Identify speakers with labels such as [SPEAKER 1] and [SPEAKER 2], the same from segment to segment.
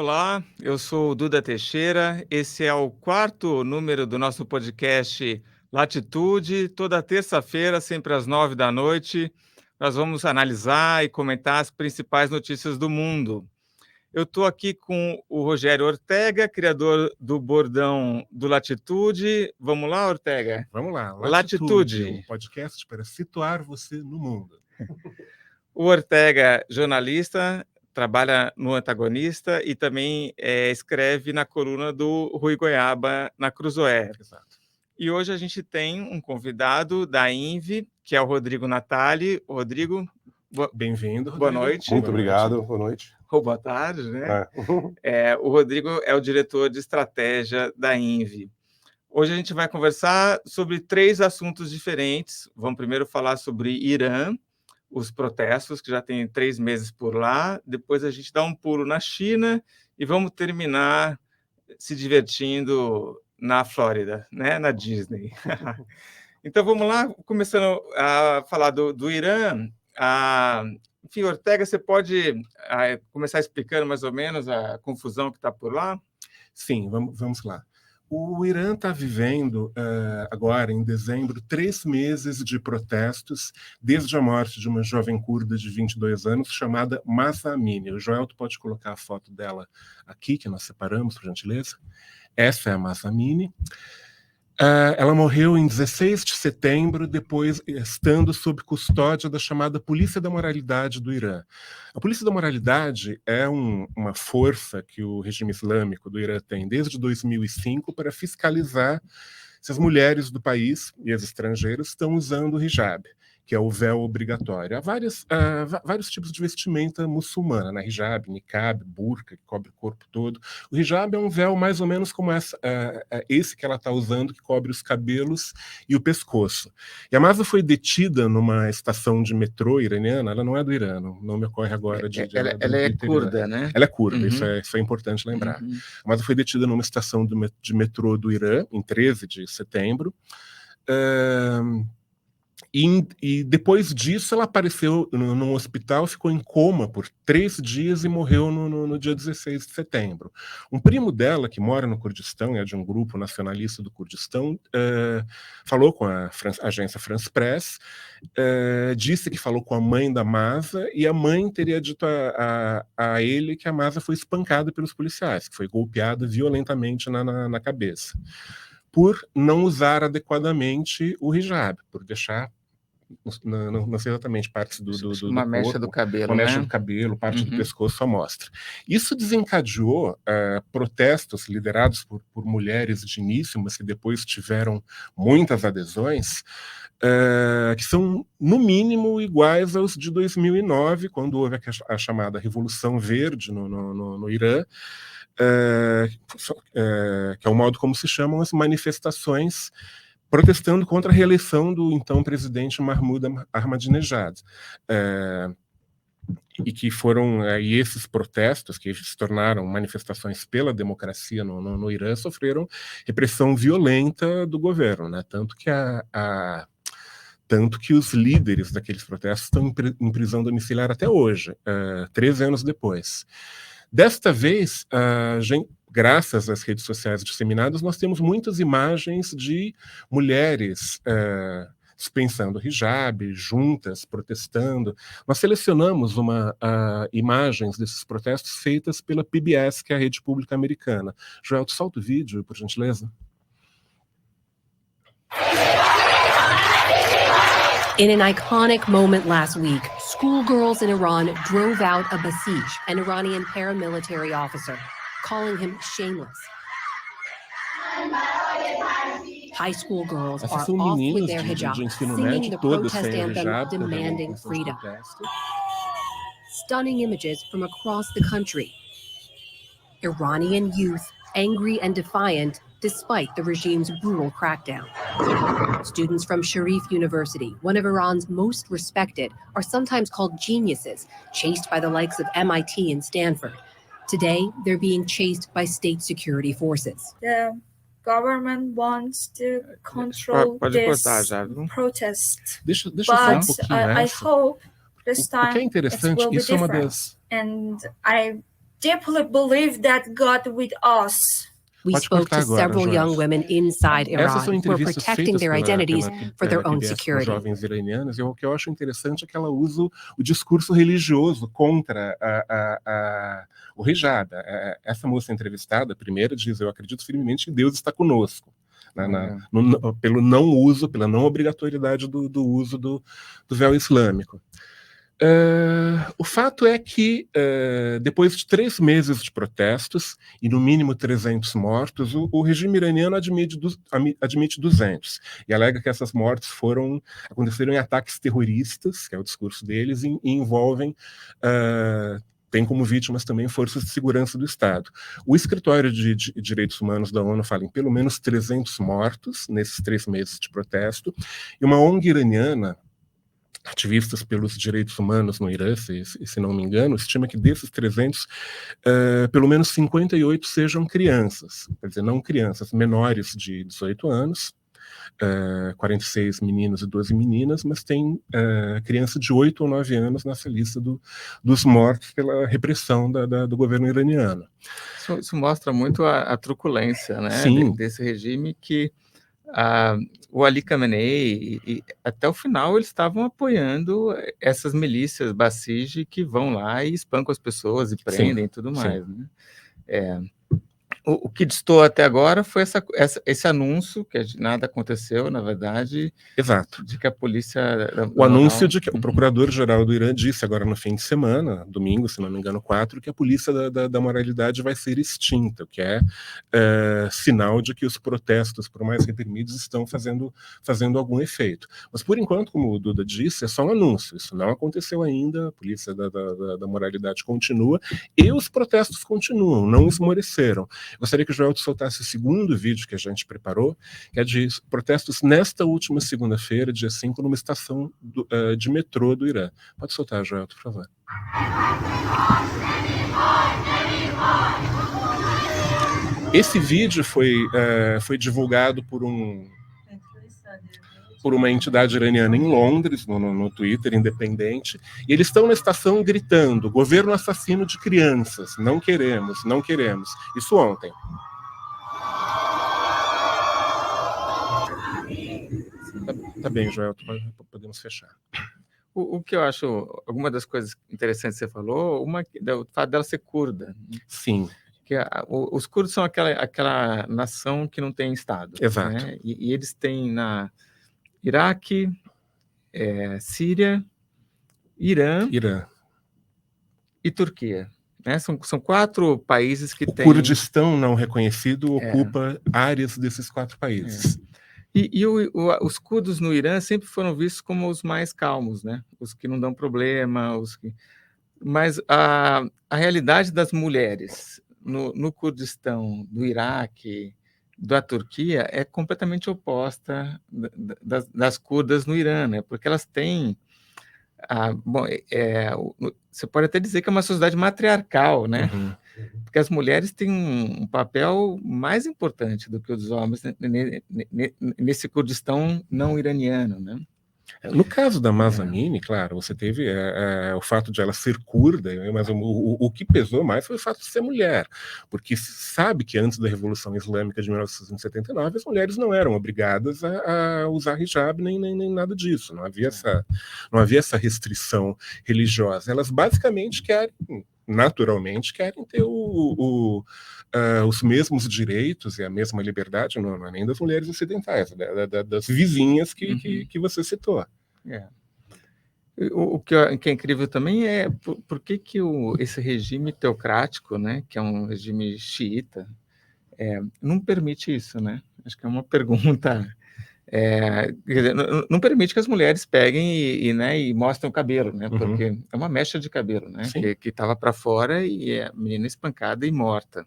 [SPEAKER 1] Olá, eu sou o Duda Teixeira. Esse é o quarto número do nosso podcast Latitude. Toda terça-feira, sempre às 9 da noite, nós vamos analisar e comentar as principais notícias do mundo. Eu estou aqui com o Rogério Ortega, criador do bordão do Latitude. Vamos lá, Ortega?
[SPEAKER 2] Vamos lá,
[SPEAKER 1] Latitude.
[SPEAKER 2] um podcast para situar você no mundo.
[SPEAKER 1] O Ortega, jornalista, trabalha no Antagonista e também escreve na coluna do Rui Goiaba, na Cruzoé.
[SPEAKER 2] Exato.
[SPEAKER 1] E hoje a gente tem um convidado da INVI, que é o Rodrigo Natali. Rodrigo,
[SPEAKER 2] bem-vindo, Rodrigo.
[SPEAKER 1] Boa noite.
[SPEAKER 3] Muito obrigado, boa noite.
[SPEAKER 1] Ou boa tarde, né? O Rodrigo é o diretor de estratégia da INVI. Hoje a gente vai conversar sobre 3 assuntos diferentes. Vamos primeiro falar sobre Irã, os protestos, que já tem 3 meses por lá. Depois a gente dá um pulo na China e vamos terminar se divertindo na Flórida, né? Na Disney. Então vamos lá, começando a falar do Irã. Enfim, Ortega, você pode começar explicando mais ou menos a confusão que está por lá?
[SPEAKER 2] Sim, vamos lá. O Irã está vivendo, agora, em dezembro, 3 meses de protestos, desde a morte de uma jovem curda de 22 anos, chamada Mahsa Amini. O Joel, tu pode colocar a foto dela aqui, que nós separamos, por gentileza? Essa é a Mahsa Amini. Ela morreu em 16 de setembro, depois estando sob custódia da chamada Polícia da Moralidade do Irã. A Polícia da Moralidade é uma força que o regime islâmico do Irã tem desde 2005 para fiscalizar se as mulheres do país e as estrangeiras estão usando o hijab, que é o véu obrigatório. Há vários tipos de vestimenta muçulmana, né? Hijab, niqab, burca, que cobre o corpo todo. O hijab é um véu mais ou menos como esse que ela está usando, que cobre os cabelos e o pescoço. E a Mahsa foi detida numa estação de metrô iraniana. Ela não é do Irã, não me ocorre agora.
[SPEAKER 1] Ela é curda, né?
[SPEAKER 2] Ela é curda, isso é importante lembrar. A Mahsa foi detida numa estação de metrô do Irã, em 13 de setembro. E depois disso ela apareceu num hospital, ficou em coma por 3 dias e morreu no dia 16 de setembro. Um primo dela, que mora no Kurdistão, é de um grupo nacionalista do Kurdistão, falou com a agência France Press, disse que falou com a mãe da Mahsa, e a mãe teria dito a ele que a Mahsa foi espancada pelos policiais, que foi golpeada violentamente na cabeça, por não usar adequadamente o hijab, por deixar, não sei exatamente, partes do
[SPEAKER 1] uma
[SPEAKER 2] corpo,
[SPEAKER 1] mecha do cabelo,
[SPEAKER 2] uma
[SPEAKER 1] né?
[SPEAKER 2] mecha do cabelo, parte do pescoço à mostra. Isso desencadeou protestos liderados por mulheres digníssimas, que depois tiveram muitas adesões, que são, no mínimo, iguais aos de 2009, quando houve a chamada Revolução Verde no Irã, que é o modo como se chamam as manifestações protestando contra a reeleição do então presidente Mahmoud Ahmadinejad. E que foram, e esses protestos, que se tornaram manifestações pela democracia no Irã, sofreram repressão violenta do governo, né? Tanto que os líderes daqueles protestos estão em prisão domiciliar até hoje, 13 anos depois. Desta vez, graças às redes sociais disseminadas, nós temos muitas imagens de mulheres dispensando hijab, juntas, protestando. Nós selecionamos imagens desses protestos feitas pela PBS, que é a rede pública americana. Joel, tu solta o vídeo, por gentileza?
[SPEAKER 4] In an iconic moment last week, schoolgirls in Iran drove out a Basij, an Iranian paramilitary officer, calling him shameless. High school girls are off with their hijab, singing the protest anthem, demanding freedom. Stunning images from across the country. Iranian youth, angry and defiant, despite the regime's brutal crackdown. Students from Sharif University, one of Iran's most respected, are sometimes called geniuses, chased by the likes of MIT and Stanford. Today, they're being chased by state security forces.
[SPEAKER 5] The government wants to control this protest, but I hope this time it will be different. And I deeply believe that God with us.
[SPEAKER 4] We spoke to several young women inside Iran who are protecting their identities for their own security.
[SPEAKER 2] Jovens iranianas, e o que eu acho interessante é que ela usa o discurso religioso contra o hijab. Essa moça entrevistada, a primeira, diz: eu acredito firmemente que Deus está conosco. Pelo não uso, pela não obrigatoriedade do uso do véu islâmico. O fato é que, depois de 3 meses de protestos e no mínimo 300 mortos, o regime iraniano admite 200 e alega que essas mortes aconteceram em ataques terroristas, que é o discurso deles, e envolvem tem como vítimas também forças de segurança do Estado. O Escritório de Direitos Humanos da ONU fala em pelo menos 300 mortos nesses 3 meses de protesto, e uma ONG iraniana, ativistas pelos direitos humanos no Irã, se não me engano, estima que desses 300, pelo menos 58 sejam crianças, quer dizer, não crianças, menores de 18 anos, 46 meninos e 12 meninas, mas tem criança de 8 ou 9 anos nessa lista dos mortos pela repressão do governo iraniano.
[SPEAKER 1] Isso mostra muito a truculência, né, desse regime, que o Ali Khamenei, e até o final, eles estavam apoiando essas milícias Basij que vão lá e espancam as pessoas e prendem e tudo mais. Né? O que distou até agora foi esse anúncio, que nada aconteceu, na verdade.
[SPEAKER 2] Exato.
[SPEAKER 1] De que a polícia...
[SPEAKER 2] O anúncio de que o procurador-geral do Irã disse agora no fim de semana, domingo, se não me engano, 4, que a polícia da moralidade vai ser extinta, o que é sinal de que os protestos, por mais reprimidos, estão fazendo algum efeito. Mas, por enquanto, como o Duda disse, é só um anúncio. Isso não aconteceu ainda, a polícia da moralidade continua e os protestos continuam, não esmoreceram. Gostaria que o Joel soltasse o segundo vídeo que a gente preparou, que é de protestos nesta última segunda-feira, dia 5, numa estação de metrô do Irã. Pode soltar, Joel, por favor. Esse vídeo foi divulgado por uma entidade iraniana em Londres, no Twitter, independente, e eles estão na estação gritando: governo assassino de crianças, não queremos, não queremos. Isso ontem. Tá bem, Joel, podemos fechar.
[SPEAKER 1] O que eu acho, alguma das coisas interessantes que você falou, o fato dela ser curda.
[SPEAKER 2] Sim.
[SPEAKER 1] Que os curdos são aquela nação que não tem Estado.
[SPEAKER 2] Exato.
[SPEAKER 1] Né? E eles têm na Iraque, Síria, Irã e Turquia. Né? São 4 países que têm...
[SPEAKER 2] O Kurdistão não reconhecido ocupa áreas desses 4 países.
[SPEAKER 1] E os curdos no Irã sempre foram vistos como os mais calmos, né? Os que não dão problema, mas a realidade das mulheres no Kurdistão, do Iraque, da Turquia, é completamente oposta das curdas no Irã, né? Porque elas têm... você pode até dizer que é uma sociedade matriarcal, né?
[SPEAKER 2] Uhum.
[SPEAKER 1] Porque as mulheres têm um papel mais importante do que os homens nesse Kurdistão não iraniano, né?
[SPEAKER 2] No caso da Mahsa Amini, claro, você teve o fato de ela ser curda, mas o que pesou mais foi o fato de ser mulher, porque sabe que antes da Revolução Islâmica de 1979 as mulheres não eram obrigadas a usar hijab nem nada disso, não havia essa restrição religiosa. Elas basicamente naturalmente querem ter os mesmos direitos e a mesma liberdade, não é nem das mulheres ocidentais, das vizinhas que você citou.
[SPEAKER 1] O que é incrível também é por que esse regime teocrático, né, que é um regime xiita, não permite isso, né? Acho que é uma pergunta... não permite que as mulheres peguem e mostrem o cabelo, né? Porque é uma mecha de cabelo, né? Que estava para fora e a menina espancada e morta.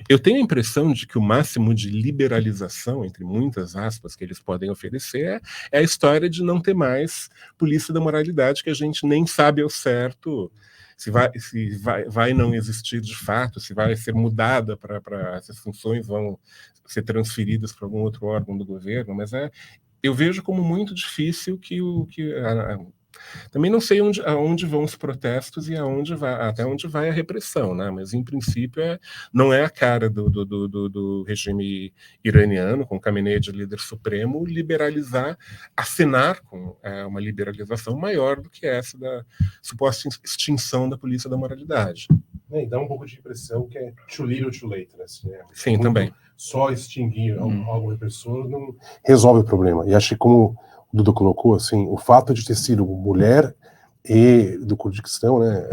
[SPEAKER 2] Eu tenho a impressão de que o máximo de liberalização, entre muitas aspas, que eles podem oferecer é a história de não ter mais polícia da moralidade, que a gente nem sabe ao certo se vai não existir de fato, se vai ser mudada para essas funções vão ser transferidas para algum outro órgão do governo, mas eu vejo como muito difícil que Também não sei aonde vão os protestos e até onde vai a repressão, né? Mas, em princípio, não é a cara do regime iraniano, com Khamenei de líder supremo, assinar com uma liberalização maior do que essa da suposta extinção da polícia da moralidade.
[SPEAKER 3] E dá um pouco de impressão que é too little, too late, né? Assim,
[SPEAKER 2] Sim, também.
[SPEAKER 3] Só extinguir algo repressor não resolve o problema. E acho que, como o Dudu colocou, assim, o fato de ter sido mulher e do Kurdistão, né,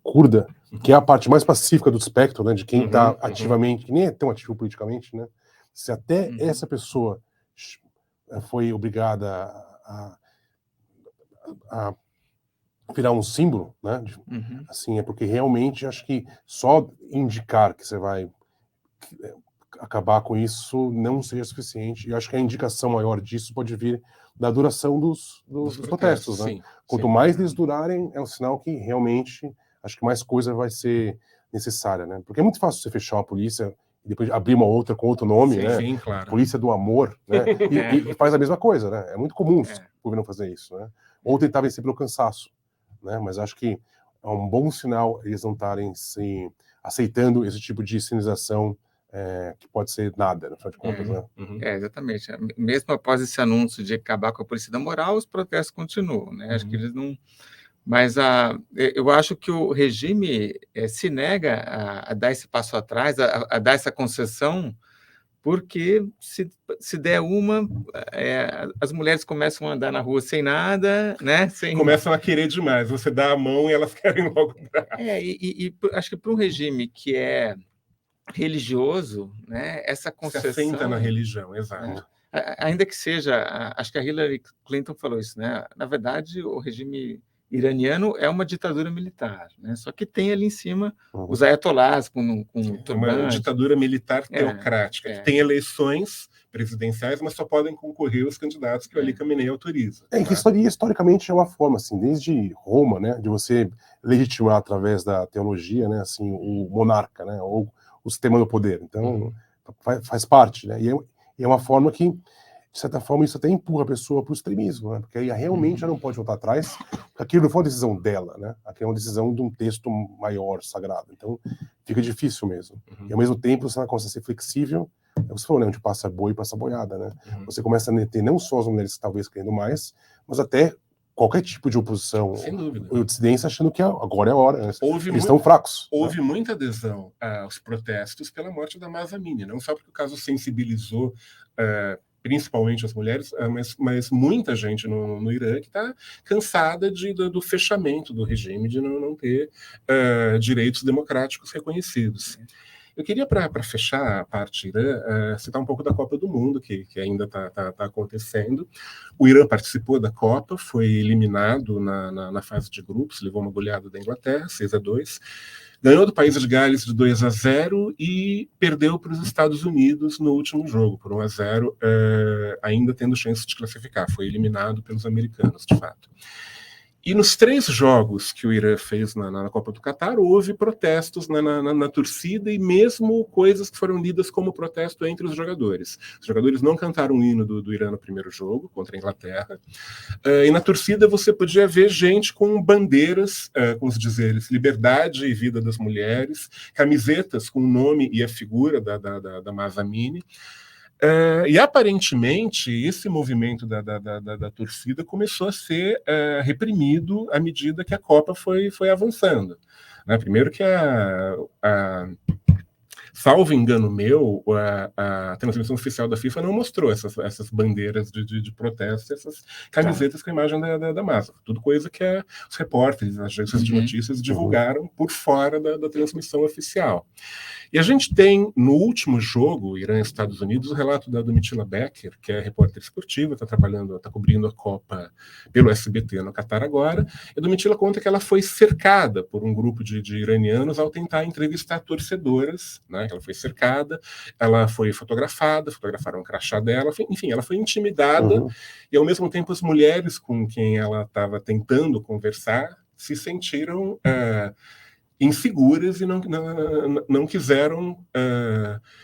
[SPEAKER 3] curda, que é a parte mais pacífica do espectro, né, de quem está ativamente, que nem é tão ativo politicamente, né, se até essa pessoa foi obrigada a virar um símbolo, né, assim, é porque realmente acho que só indicar que você vai acabar com isso não seja suficiente. E acho que a indicação maior disso pode vir da duração dos protestos, né?
[SPEAKER 2] Sim,
[SPEAKER 3] Quanto mais eles durarem, é um sinal que realmente acho que mais coisa vai ser necessária, né? Porque é muito fácil você fechar uma polícia e depois abrir uma outra com outro nome, né?
[SPEAKER 2] Sim, claro.
[SPEAKER 3] Polícia do amor, né? E faz a mesma coisa, né? É muito comum o governo fazer isso, né? Ou tentar vencer pelo cansaço, né? Mas acho que é um bom sinal eles não estarem se aceitando esse tipo de sinalização que pode ser nada, no final de contas, né?
[SPEAKER 1] Exatamente. Mesmo após esse anúncio de acabar com a polícia da moral, os protestos continuam, né? Acho que eles não... Mas eu acho que o regime se nega a dar esse passo atrás, a dar essa concessão, porque se der uma, as mulheres começam a andar na rua sem nada, né?
[SPEAKER 2] Começam a querer demais. Você dá a mão e elas querem logo dar.
[SPEAKER 1] Acho que para um regime que é religioso, né, essa concessão...
[SPEAKER 2] Se assenta na religião, exato.
[SPEAKER 1] Ainda que seja... Acho que a Hillary Clinton falou isso, né? Na verdade, o regime iraniano é uma ditadura militar, né? Só que tem ali em cima os ayatolás com turbante.
[SPEAKER 2] É uma ditadura militar teocrática, que tem eleições presidenciais, mas só podem concorrer os candidatos que o Ali Khamenei autoriza.
[SPEAKER 3] Que historicamente é uma forma, assim, desde Roma, né, de você legitimar através da teologia, né, assim, o monarca, né, ou o sistema do poder. Então, faz parte, né, e é uma forma que, de certa forma, isso até empurra a pessoa para o extremismo, né, porque aí realmente ela não pode voltar atrás, porque aquilo não foi uma decisão dela, né, aquilo é uma decisão de um texto maior, sagrado. Então, fica difícil mesmo. E, ao mesmo tempo, você começa a ser flexível, você falou, né, onde passa boi, passa boiada, né? Você começa a ter não só as mulheres talvez querendo mais, mas até qualquer tipo de oposição ou dissidência achando que agora é a hora. Né? Eles estão fracos.
[SPEAKER 2] Houve muita adesão aos protestos pela morte da Mahsa Amini, não só porque o caso sensibilizou principalmente as mulheres, mas muita gente no Irã que está cansada do fechamento do regime, de não ter direitos democráticos reconhecidos. Eu queria, para fechar a parte Irã, citar um pouco da Copa do Mundo, que ainda está acontecendo. O Irã participou da Copa, foi eliminado na fase de grupos, levou uma goleada da Inglaterra, 6-2. Ganhou do país de Gales de 2-0 e perdeu para os Estados Unidos no último jogo, por 1-0, ainda tendo chance de classificar. Foi eliminado pelos americanos, de fato. E nos 3 jogos que o Irã fez na Copa do Catar, houve protestos na torcida e mesmo coisas que foram lidas como protesto entre os jogadores. Os jogadores não cantaram o hino do Irã no primeiro jogo, contra a Inglaterra. E na torcida você podia ver gente com bandeiras, com os dizeres liberdade e vida das mulheres, camisetas com o nome e a figura da Mahsa Amini. E aparentemente esse movimento da torcida começou a ser reprimido à medida que a Copa foi avançando, né? Primeiro que salvo engano meu, a transmissão oficial da FIFA não mostrou essas bandeiras de protesto, essas camisetas com a imagem da Mahsa. Tudo coisa que os repórteres, as agências de notícias divulgaram por fora da transmissão oficial. E a gente tem, no último jogo, Irã e Estados Unidos, o relato da Domitila Becker, que é repórter esportiva, está cobrindo a Copa pelo SBT no Catar agora, e a Domitila conta que ela foi cercada por um grupo de iranianos ao tentar entrevistar torcedoras, né? Ela foi cercada, ela foi fotografaram o crachá dela, enfim, ela foi intimidada, e ao mesmo tempo as mulheres com quem ela estava tentando conversar se sentiram inseguras e não quiseram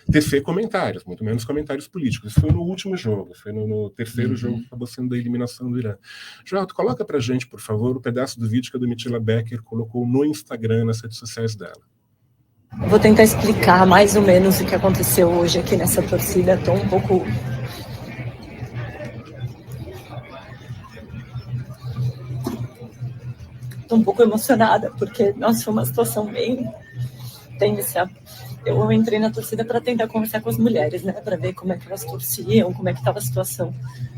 [SPEAKER 2] tecer comentários, muito menos comentários políticos. Isso foi no último jogo, foi no terceiro jogo que acabou sendo a eliminação do Irã. Joel, tu coloca pra gente, por favor, o pedaço do vídeo que a Domitila Becker colocou no Instagram, nas redes sociais dela.
[SPEAKER 6] Vou tentar explicar mais ou menos o que aconteceu hoje aqui nessa torcida. Estou um pouco emocionada, porque, nossa, foi uma situação bem tensa. Eu entrei na torcida para tentar conversar com as mulheres, né, para ver como é que elas torciam, como é que estava a situação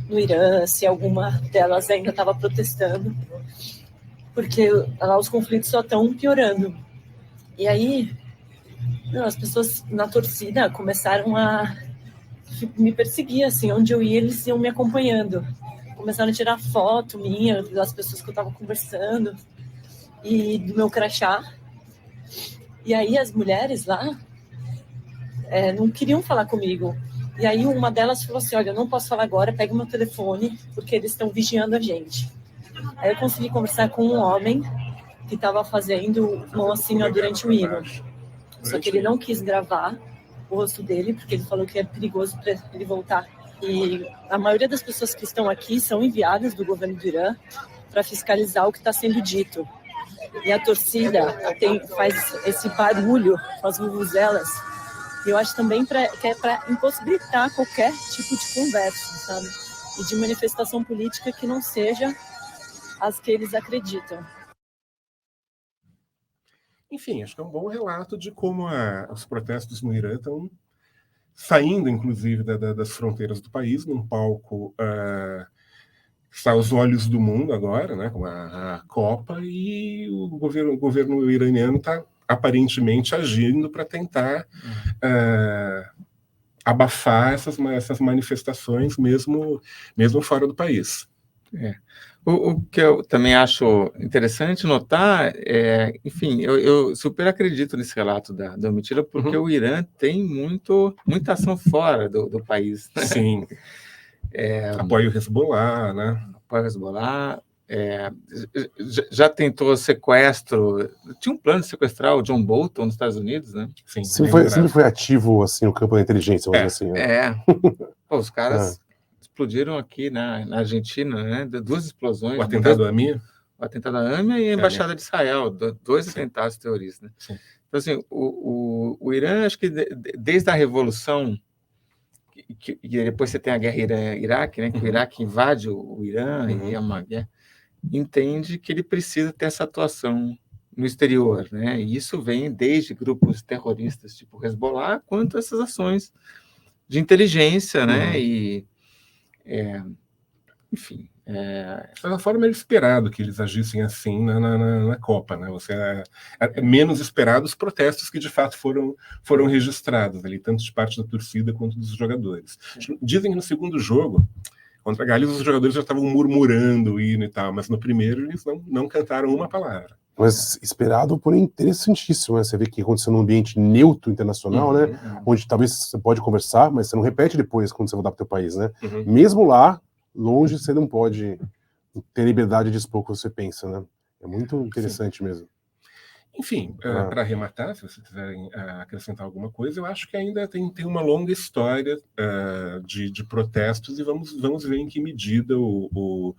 [SPEAKER 6] no Irã, se alguma delas ainda estava protestando, porque lá os conflitos só estão piorando. E aí, as pessoas na torcida começaram a me perseguir, assim, onde eu ia, eles iam me acompanhando. Começaram a tirar foto minha, das pessoas que eu estava conversando, e do meu crachá. E aí as mulheres lá não queriam falar comigo. E aí uma delas falou assim, olha, eu não posso falar agora, pega o meu telefone, porque eles estão vigiando a gente. Aí eu consegui conversar com um homem que estava fazendo mão assim durante o hino. Só que ele não quis gravar o rosto dele, porque ele falou que é perigoso para ele voltar. E a maioria das pessoas que estão aqui são enviadas do governo do Irã para fiscalizar o que está sendo dito. E a torcida faz esse barulho com as vuvuzelas. E eu acho também que é para impossibilitar qualquer tipo de conversa, sabe? E de manifestação política que não seja as que eles acreditam.
[SPEAKER 2] Enfim, acho que é um bom relato de como os protestos no Irã estão saindo, inclusive, das fronteiras do país, num palco que está aos olhos do mundo agora, né, com a Copa, e o governo iraniano está aparentemente agindo para tentar abafar essas manifestações, mesmo fora do país.
[SPEAKER 1] O que eu também acho interessante notar enfim, eu super acredito nesse relato da Domitila, porque o Irã tem muita ação fora do país. Né?
[SPEAKER 2] Sim. Apoia o Hezbollah, né?
[SPEAKER 1] Apoia o Hezbollah. Já tentou sequestro. Tinha um plano de sequestrar o John Bolton nos Estados Unidos, né?
[SPEAKER 3] Sim, sempre foi ativo assim, no campo da inteligência, vamos dizer assim.
[SPEAKER 1] Né? Pô, os caras explodiram aqui na Argentina, né? 2 explosões.
[SPEAKER 2] O atentado à AMIA?
[SPEAKER 1] O atentado à AMIA e a Embaixada de Israel, 2 atentados terroristas. Né?
[SPEAKER 2] Sim.
[SPEAKER 1] Então, assim, o Irã, acho que desde a Revolução, e depois você tem a guerra Iraque, né? Que o Iraque invade o Irã e é uma guerra, entende que ele precisa ter essa atuação no exterior, né? E isso vem desde grupos terroristas tipo Hezbollah, quanto essas ações de inteligência, né? E enfim,
[SPEAKER 2] de certa forma era esperado que eles agissem assim na Copa, né? É menos esperado os protestos que de fato foram registrados ali, tanto de parte da torcida quanto dos jogadores. Dizem que no segundo jogo contra a Gales os jogadores já estavam murmurando o hino e tal, mas no primeiro eles não cantaram uma palavra.
[SPEAKER 3] Mas esperado, porém interessantíssimo, né? Você vê que aconteceu num ambiente neutro internacional, né? Onde talvez você pode conversar, mas você não repete depois quando você voltar para o teu país, né? Mesmo lá, longe, você não pode ter liberdade de expor o que você pensa, né? É muito interessante mesmo.
[SPEAKER 2] Enfim, para arrematar, se vocês quiserem acrescentar alguma coisa, eu acho que ainda tem uma longa história de protestos e vamos ver em que medida o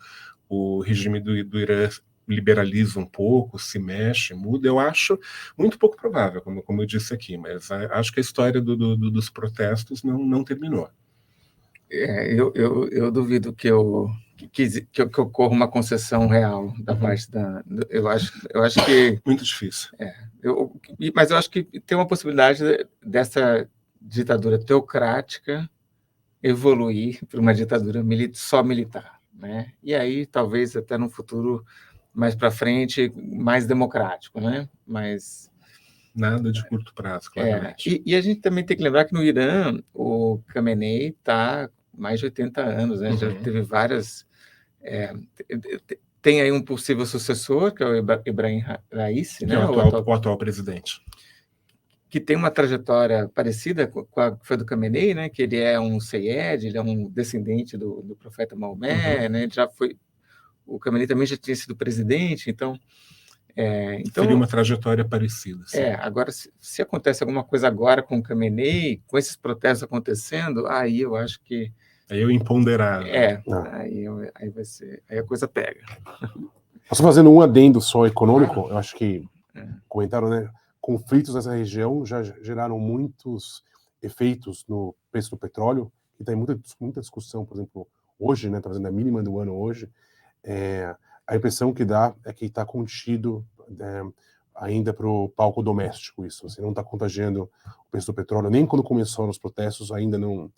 [SPEAKER 2] regime do Irã liberaliza um pouco, se mexe, muda. Eu acho muito pouco provável, como eu disse aqui, mas acho que a história dos protestos não terminou.
[SPEAKER 1] Eu duvido que ocorra uma concessão real da parte da... Eu acho que...
[SPEAKER 2] Muito difícil.
[SPEAKER 1] Mas eu acho que tem uma possibilidade dessa ditadura teocrática evoluir para uma ditadura só militar, né? E aí, talvez, até no futuro mais para frente, mais democrático, né? Mas...
[SPEAKER 2] Nada de curto prazo, claramente.
[SPEAKER 1] E a gente também tem que lembrar que no Irã, o Khamenei está mais de 80 anos, né? Já teve várias... tem aí um possível sucessor, que é o Ibrahim Raisi, né?
[SPEAKER 2] O atual presidente.
[SPEAKER 1] Que tem uma trajetória parecida com a que foi do Khamenei, né? Que ele é um Seyed, ele é um descendente do profeta Maomé, né? Ele já foi... O Khamenei também já tinha sido presidente, então Então,
[SPEAKER 2] seria uma trajetória parecida. Sim.
[SPEAKER 1] Agora, se acontece alguma coisa agora com o Khamenei, com esses protestos acontecendo, aí eu acho que...
[SPEAKER 2] Aí é o imponderável.
[SPEAKER 1] Aí vai ser... Aí a coisa pega.
[SPEAKER 3] Só fazendo um adendo só econômico, eu acho que comentaram, né? Conflitos nessa região já geraram muitos efeitos no preço do petróleo, que tem muita discussão, por exemplo, hoje, né? Tá fazendo a mínima do ano hoje. A impressão que dá é que está contido ainda para o palco doméstico isso. Assim, não está contagiando o preço do petróleo. Nem quando começaram os protestos ainda não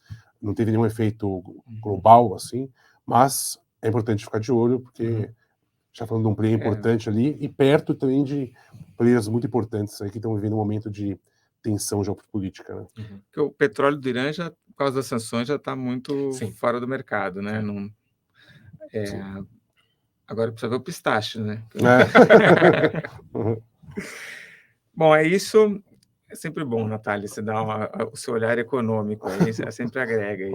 [SPEAKER 3] teve nenhum efeito global, assim. Mas é importante ficar de olho, porque já falando de um player importante ali, e perto também de players muito importantes aí que estão vivendo um momento de tensão geopolítica. Né?
[SPEAKER 1] Porque o petróleo do Irã, já, por causa das sanções, já está muito fora do mercado, né? Não, agora precisa ver o pistache, né? Bom, é isso. É sempre bom, Natália, você dá o seu olhar econômico aí, sempre agrega aí.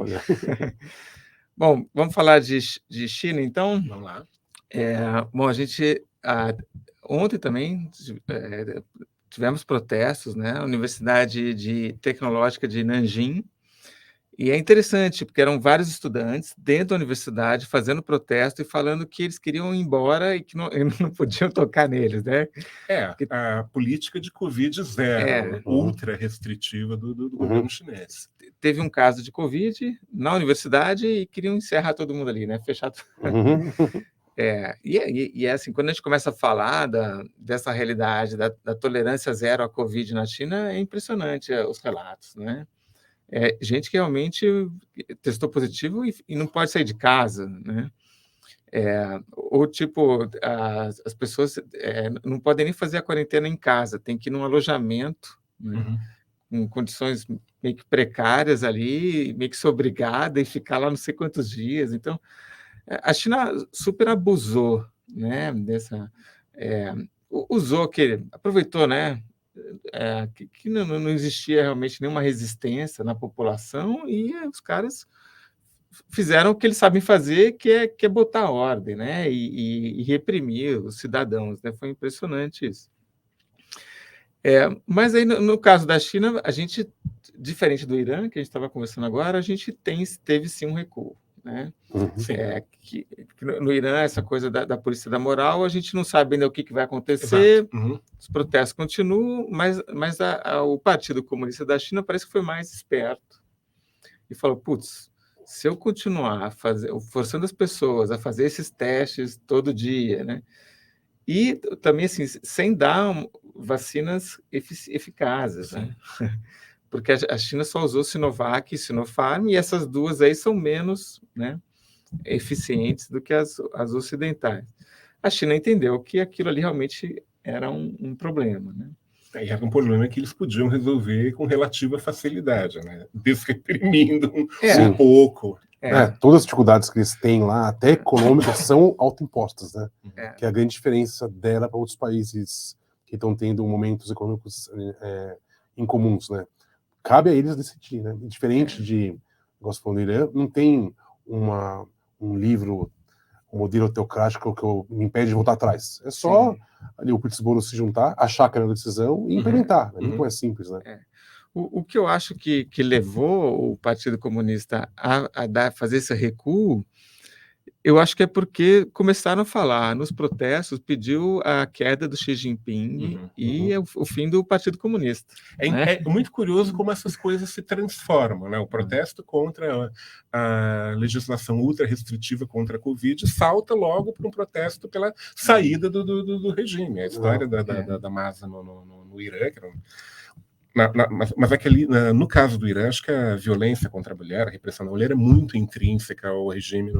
[SPEAKER 1] Bom, vamos falar de China, então?
[SPEAKER 2] Vamos lá.
[SPEAKER 1] Bom, a gente... ontem também tivemos protestos, né? A Universidade Tecnológica de Nanjing, e é interessante, porque eram vários estudantes dentro da universidade fazendo protesto e falando que eles queriam ir embora e que não podiam tocar neles, né?
[SPEAKER 2] A política de Covid zero, ultra restritiva do governo chinês.
[SPEAKER 1] Teve um caso de Covid na universidade e queriam encerrar todo mundo ali, né? Fechar tudo. E é assim, quando a gente começa a falar dessa realidade, da tolerância zero à Covid na China, é impressionante os relatos, né? Gente que realmente testou positivo e não pode sair de casa, né? Ou tipo, as pessoas não podem nem fazer a quarentena em casa, tem que ir num alojamento, né? Com condições meio que precárias ali, meio que ser obrigada e ficar lá não sei quantos dias. Então, a China super abusou, né, usou aproveitou, né, que não existia realmente nenhuma resistência na população e os caras fizeram o que eles sabem fazer, que é botar ordem, né, e reprimir os cidadãos, né, foi impressionante isso. Mas aí, no caso da China, a gente, diferente do Irã, que a gente estava conversando agora, a gente teve sim um recuo, né? Que no Irã, essa coisa da polícia da moral, a gente não sabe ainda o que vai acontecer, os protestos continuam, mas o Partido Comunista da China parece que foi mais esperto e falou, putz, se eu continuar forçando as pessoas a fazer esses testes todo dia, né? E também, assim, sem dar vacinas eficazes, né? Porque a China só usou Sinovac e Sinopharm, e essas duas aí são menos, né, eficientes do que as ocidentais. A China entendeu que aquilo ali realmente era um problema, né?
[SPEAKER 2] E era um problema que eles podiam resolver com relativa facilidade, né? Desreprimindo um pouco.
[SPEAKER 3] Todas as dificuldades que eles têm lá, até econômicas, são autoimpostas, né? Que é a grande diferença dela para outros países que estão tendo momentos econômicos incomuns, né? Cabe a eles decidir, né? Diferente de, gosto falando do Irã, não tem um livro, um modelo teocrático que me impede de voltar atrás. É só ali o Pittsburgh se juntar, achar que é a decisão e implementar. Né? Não é simples, né?
[SPEAKER 1] O que eu acho que levou o Partido Comunista a fazer esse recuo, eu acho que é porque começaram a falar nos protestos, pediu a queda do Xi Jinping e o fim do Partido Comunista.
[SPEAKER 2] É muito curioso como essas coisas se transformam, né? O protesto contra a legislação ultra restritiva contra a Covid salta logo para um protesto pela saída do regime. A história da Masa no Irã, que era mas é que ali, no caso do Irã, acho que a violência contra a mulher, a repressão da mulher é muito intrínseca ao regime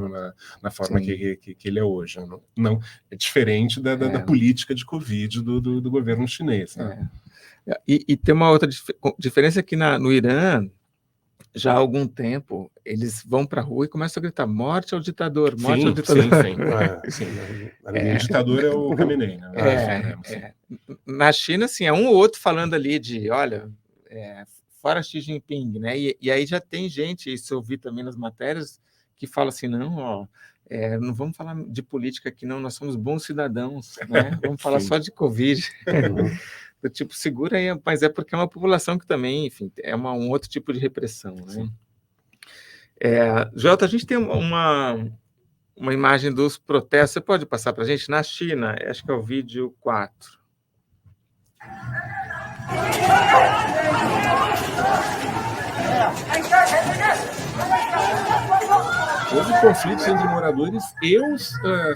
[SPEAKER 2] na forma que ele é hoje. Não é diferente da política de Covid do governo chinês. Né?
[SPEAKER 1] E tem uma outra diferença que no Irã, já há algum tempo, eles vão para a rua e começam a gritar morte ao ditador, morte ao ditador.
[SPEAKER 2] Sim. O ditador é o Khamenei. Né?
[SPEAKER 1] Na China, assim, é um ou outro falando ali de, olha, fora Xi Jinping, né? E aí já tem gente, isso eu vi também nas matérias, que fala assim, não, ó, Não vamos falar de política aqui, não, nós somos bons cidadãos, né? Vamos falar só de Covid. Do tipo, segura aí, mas é porque é uma população que também, enfim, é um outro tipo de repressão, né? Jota, a gente tem uma imagem dos protestos, você pode passar para a gente? Na China, acho que é o vídeo 4.
[SPEAKER 2] Houve conflitos entre moradores e os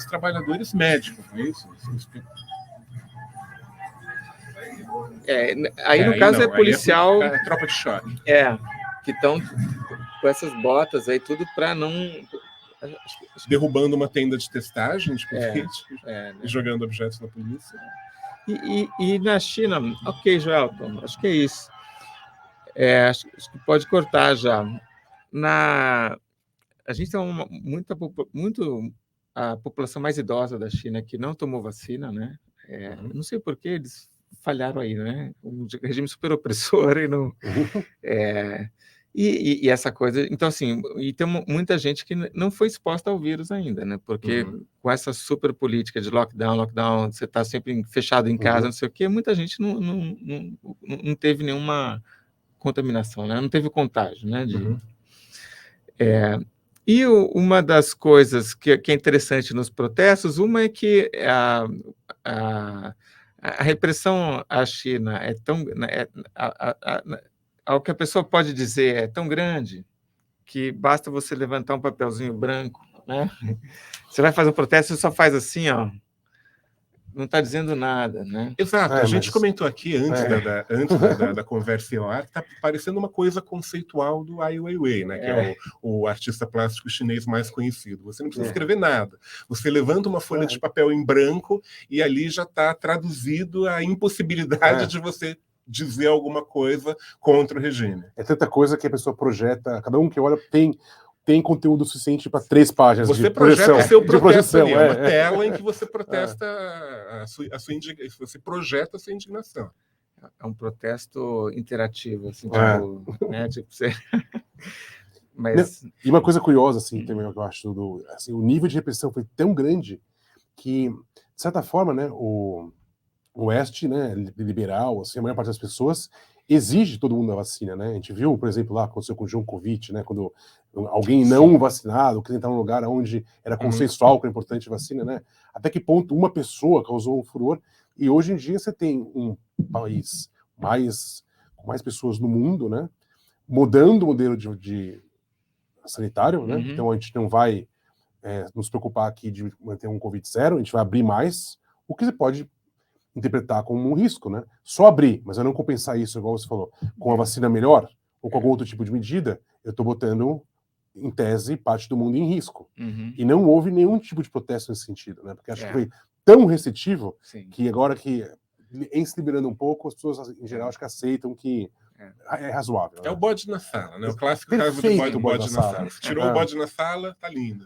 [SPEAKER 2] trabalhadores médicos, não é isso?
[SPEAKER 1] Aí no caso
[SPEAKER 2] não,
[SPEAKER 1] é policial...
[SPEAKER 2] É tropa de choque.
[SPEAKER 1] Que estão com essas botas aí, tudo para não...
[SPEAKER 2] Derrubando uma tenda de testagem de Covid, e jogando objetos na polícia.
[SPEAKER 1] E na China, ok, Joelton, acho que é isso. Acho que pode cortar já. A gente tem a população mais idosa da China que não tomou vacina, né? Não sei por que eles falharam aí, né? Um regime super opressor e não... E essa coisa... Então, assim, e tem muita gente que não foi exposta ao vírus ainda, né? Porque com essa super política de lockdown, você está sempre fechado em casa, não sei o quê, muita gente não teve nenhuma contaminação, né? Não teve contágio, né? E uma das coisas que é interessante nos protestos, uma é que a repressão à China é tão... o que a pessoa pode dizer é tão grande que basta você levantar um papelzinho branco, né? Você vai fazer um protesto, você só faz assim, ó, não está dizendo nada, né?
[SPEAKER 2] Exato, a gente comentou aqui antes da conversa em ar, está parecendo uma coisa conceitual do Ai Weiwei, né? Que é o artista plástico chinês mais conhecido. Você não precisa escrever nada. Você levanta uma folha de papel em branco e ali já está traduzido a impossibilidade de você dizer alguma coisa contra o regime.
[SPEAKER 3] É tanta coisa que a pessoa projeta, cada um que olha tem conteúdo suficiente para 3 páginas
[SPEAKER 2] você
[SPEAKER 3] de projeção.
[SPEAKER 2] Você projeta o seu protesto ali, uma tela em que você protesta a sua indignação, você projeta a sua indignação.
[SPEAKER 1] É um protesto interativo, assim, tipo, né? Tipo, você... Mas...
[SPEAKER 3] E uma coisa curiosa, assim, também, que eu acho, assim, o nível de repressão foi tão grande que, de certa forma, né, o Oeste, né, liberal, assim, a maior parte das pessoas exige todo mundo a vacina, né? A gente viu, por exemplo, lá aconteceu com o Djokovic, né, quando alguém não vacinado queria entrar num lugar onde era consensual que é importante a vacina, né? Até que ponto uma pessoa causou um furor, e hoje em dia você tem um país com mais pessoas no mundo, né, mudando o modelo de sanitário, né? Então a gente não vai nos preocupar aqui de manter um Covid-0, a gente vai abrir mais, o que você pode interpretar como um risco, né? Só abrir, mas eu não compensar isso, igual você falou, com a vacina melhor ou com algum outro tipo de medida, eu estou botando, em tese, parte do mundo em risco. E não houve nenhum tipo de protesto nesse sentido, né? Porque acho que foi tão receptivo que agora que, em se liberando um pouco, as pessoas, em geral, acho que aceitam que é razoável.
[SPEAKER 2] É o bode na sala, né? O clássico caso do bode na sala. Você tirou o bode na sala, tá lindo.